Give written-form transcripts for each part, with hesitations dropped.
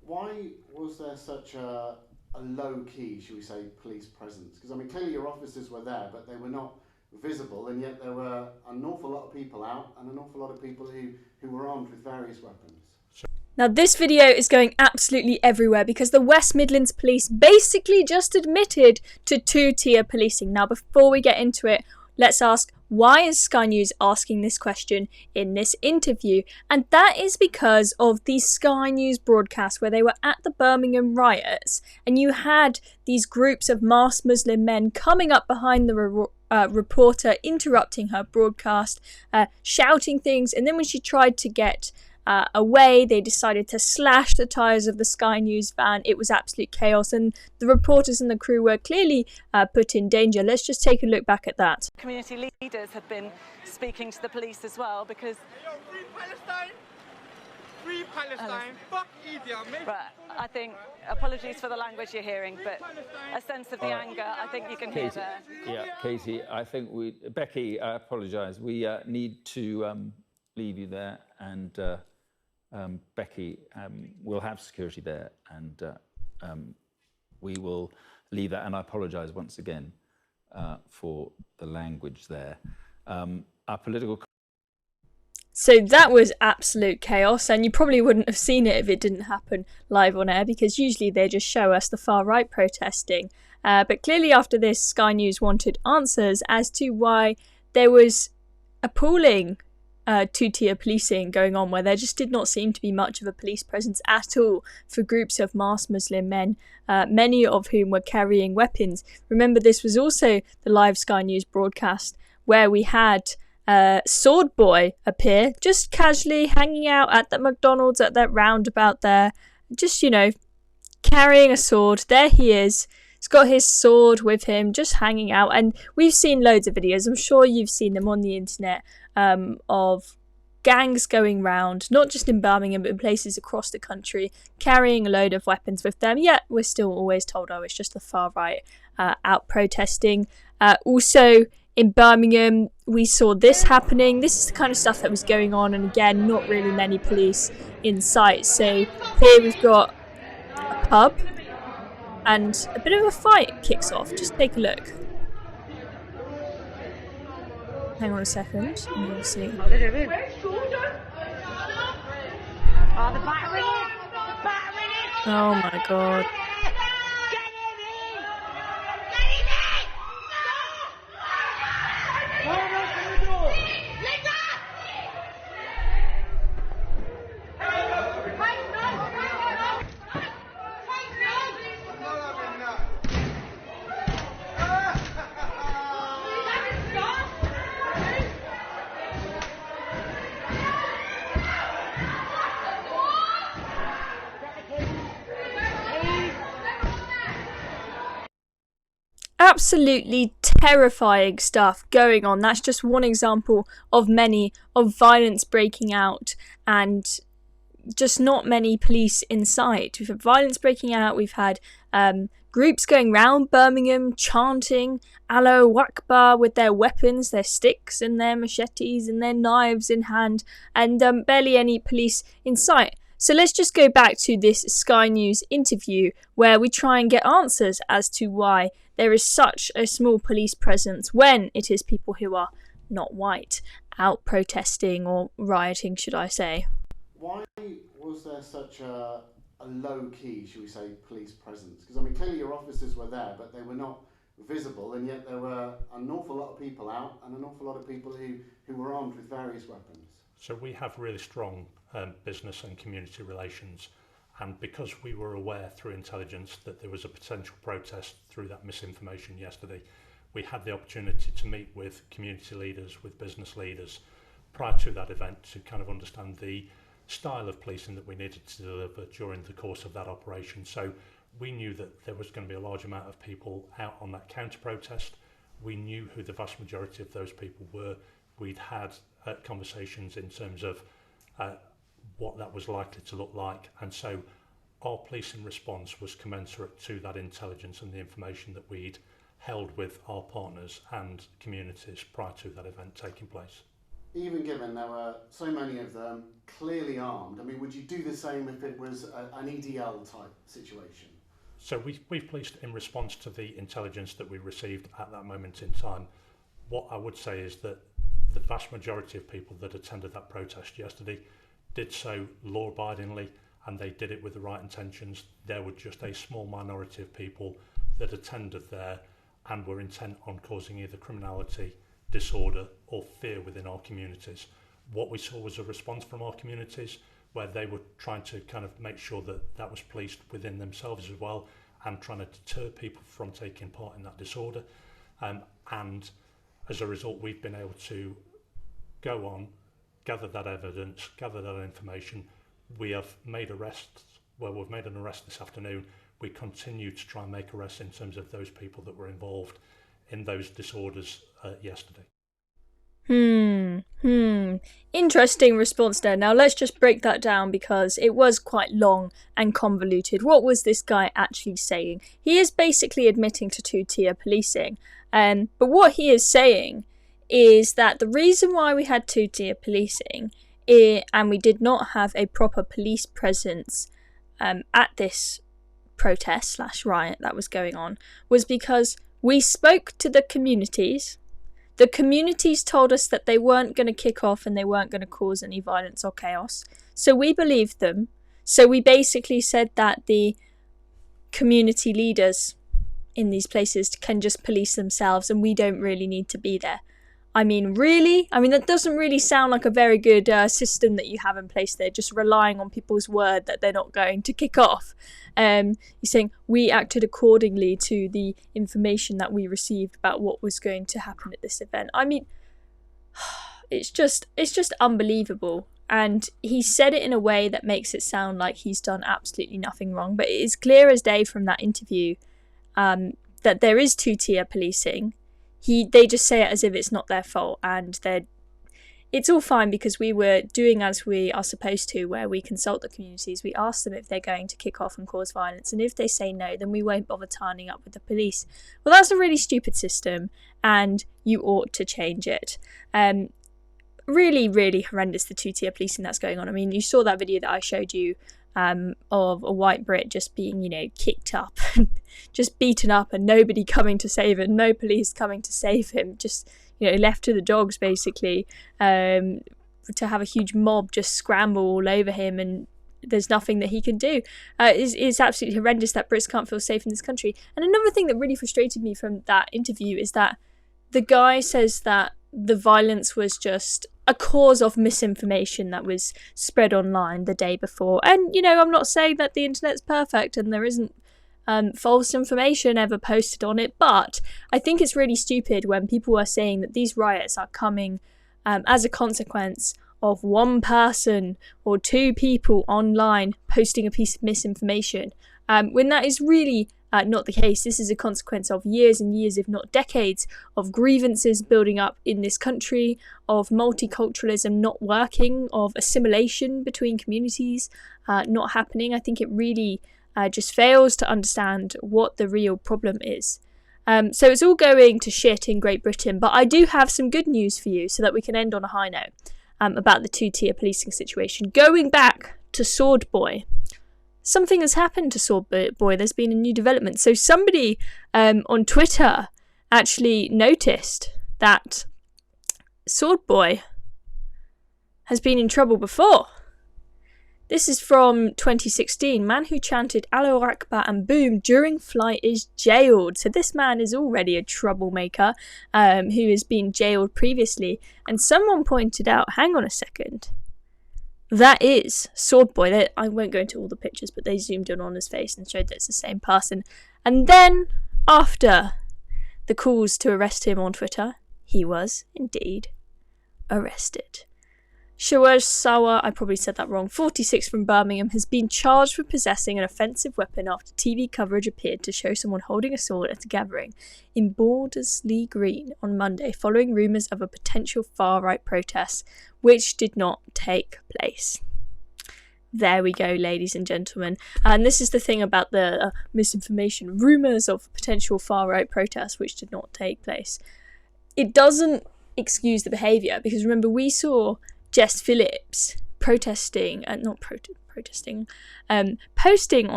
Why was there such a low-key, should we say, police presence? Because I mean, clearly your officers were there, but they were not visible, and yet there were an awful lot of people out and an awful lot of people who were armed with various weapons. Now this video is going absolutely everywhere because the West Midlands Police basically just admitted to two-tier policing. Now before we get into it, let's ask, why is Sky News asking this question in this interview? And that is because of the Sky News broadcast where they were at the Birmingham riots and you had these groups of masked Muslim men coming up behind the reporter, interrupting her broadcast, shouting things, and then when she tried to get away, they decided to slash the tyres of the Sky News van. It was absolute chaos and the reporters and the crew were clearly put in danger. Let's just take a look back at that. Community leaders have been speaking to the police as well because... Free Palestine! Free Palestine! Fuck India, mate! Right, I think, apologies for the language you're hearing, but a sense of the anger, I think you can hear there. Yeah, Katie, I think Becky, I apologise. We need to leave you there, and Becky will have security there, and we will leave that. And I apologise once again for the language there. Our political... So that was absolute chaos, and you probably wouldn't have seen it if it didn't happen live on air, because usually they just show us the far right protesting. But clearly after this, Sky News wanted answers as to why there was appalling two-tier policing going on, where there just did not seem to be much of a police presence at all for groups of masked Muslim men, many of whom were carrying weapons. Remember, this was also the live Sky News broadcast where we had Sword Boy appear, just casually hanging out at that McDonald's at that roundabout there, just, you know, carrying a sword. There he is. He's got his sword with him, just hanging out. And we've seen loads of videos, I'm sure you've seen them on the internet, of gangs going round, not just in Birmingham, but in places across the country, carrying a load of weapons with them. Yet we're still always told, oh, it's just the far right out protesting. Also, in Birmingham, we saw this happening. This is the kind of stuff that was going on, and again, not really many police in sight. So here we've got a pub, and a bit of a fight kicks off. Just take a look. Hang on a second, and you'll see. Oh, they're doing. Oh, the battering it! Battering it! Oh my god. Absolutely terrifying stuff going on. That's just one example of many of violence breaking out and just not many police in sight. We've had violence breaking out, we've had groups going round Birmingham chanting Allahu Akbar with their weapons, their sticks and their machetes and their knives in hand, and barely any police in sight. So let's just go back to this Sky News interview where we try and get answers as to why there is such a small police presence when it is people who are not white out protesting or rioting, should I say. Why was there such a low-key, should we say, police presence? Because I mean, clearly your officers were there, but they were not visible, and yet there were an awful lot of people out and an awful lot of people who were armed with various weapons. So we have really strong business and community relations, and because we were aware through intelligence that there was a potential protest through that misinformation yesterday, we had the opportunity to meet with community leaders, with business leaders prior to that event to kind of understand the style of policing that we needed to deliver during the course of that operation. So we knew that there was going to be a large amount of people out on that counter protest. We knew who the vast majority of those people were. We'd had conversations in terms of what that was likely to look like, and so our policing response was commensurate to that intelligence and the information that we'd held with our partners and communities prior to that event taking place. even given there were so many of them clearly armed, I mean, would you do the same if it was an EDL type situation? So we've policed in response to the intelligence that we received at that moment in time. What I would say is that the vast majority of people that attended that protest yesterday did so law-abidingly, and they did it with the right intentions. There were just a small minority of people that attended there and were intent on causing either criminality, disorder or fear within our communities. What we saw was a response from our communities where they were trying to kind of make sure that that was policed within themselves as well, and trying to deter people from taking part in that disorder. And as a result, we've been able to go on, gather that evidence, gather that information. We have made arrests. Well, we've made an arrest this afternoon. We continue to try and make arrests in terms of those people that were involved in those disorders yesterday. Interesting response there. Now let's just break that down because it was quite long and convoluted. What was this guy actually saying? He is basically admitting to two-tier policing. But what he is saying is that the reason why we had two-tier policing and we did not have a proper police presence at this protest / riot that was going on was because we spoke to the communities. The communities told us that they weren't going to kick off and they weren't going to cause any violence or chaos. So we believed them. So we basically said that the community leaders in these places can just police themselves and we don't really need to be there. I mean, really? I mean, that doesn't really sound like a very good system that you have in place there, just relying on people's word that they're not going to kick off. You're saying we acted accordingly to the information that we received about what was going to happen at this event. I mean, it's just unbelievable. And he said it in a way that makes it sound like he's done absolutely nothing wrong. But it is clear as day from that interview that there is two-tier policing. They just say it as if it's not their fault, and it's all fine because we were doing as we are supposed to, where we consult the communities. We ask them if they're going to kick off and cause violence, and if they say no, then we won't bother turning up with the police. Well, that's a really stupid system, and you ought to change it. Really, really horrendous, the two-tier policing that's going on. I mean, you saw that video that I showed you of a white Brit just being, kicked up, just beaten up, and nobody coming to save him, no police coming to save him, just, left to the dogs, basically, to have a huge mob just scramble all over him, and there's nothing that he can do. It's absolutely horrendous that Brits can't feel safe in this country. And another thing that really frustrated me from that interview is that the guy says that the violence was just a cause of misinformation that was spread online the day before. And, I'm not saying that the internet's perfect and there isn't false information ever posted on it, but I think it's really stupid when people are saying that these riots are coming as a consequence of one person or two people online posting a piece of misinformation, when that is really not the case. This is a consequence of years and years, if not decades, of grievances building up in this country, of multiculturalism not working, of assimilation between communities not happening. I think it really just fails to understand what the real problem is. So it's all going to shit in Great Britain, but I do have some good news for you so that we can end on a high note about the two-tier policing situation. Going back to Sword Boy, something has happened to Sword Boy. There's been a new development. So somebody on Twitter actually noticed that Sword Boy has been in trouble before. This is from 2016. Man who chanted Allahu Akbar and boom during flight is jailed. So this man is already a troublemaker who has been jailed previously. And someone pointed out, hang on a second, that is Sword Boy. I won't go into all the pictures, but they zoomed in on his face and showed that it's the same person. And then, after the calls to arrest him on Twitter, he was indeed arrested. Shawaj Sawa, I probably said that wrong, 46 from Birmingham, has been charged with possessing an offensive weapon after TV coverage appeared to show someone holding a sword at a gathering in Bordesley Green on Monday, following rumours of a potential far-right protest, which did not take place. There we go, ladies and gentlemen. And this is the thing about the misinformation, rumours of potential far-right protests, which did not take place. It doesn't excuse the behaviour, because remember, we saw Jess Phillips posting on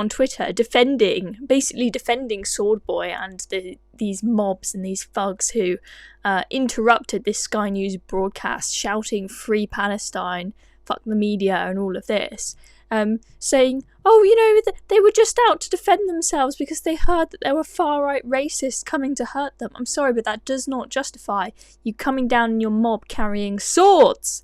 Twitter basically defending Swordboy and these mobs and these thugs who interrupted this Sky News broadcast, shouting "Free Palestine," "Fuck the media," and all of this, saying, "Oh, you know, they were just out to defend themselves because they heard that there were far-right racists coming to hurt them." I'm sorry, but that does not justify you coming down in your mob carrying swords.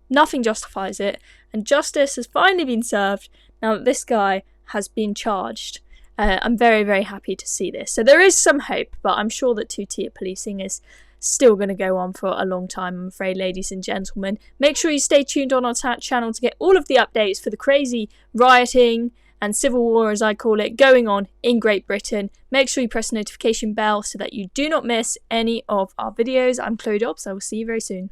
Nothing justifies it, and justice has finally been served now that this guy has been charged. I'm very, very happy to see this. So there is some hope, but I'm sure that two-tier policing is still going to go on for a long time, I'm afraid, ladies and gentlemen. Make sure you stay tuned on our channel to get all of the updates for the crazy rioting and civil war, as I call it, going on in Great Britain. Make sure you press the notification bell so that you do not miss any of our videos. I'm Chloe Dobbs. I will see you very soon.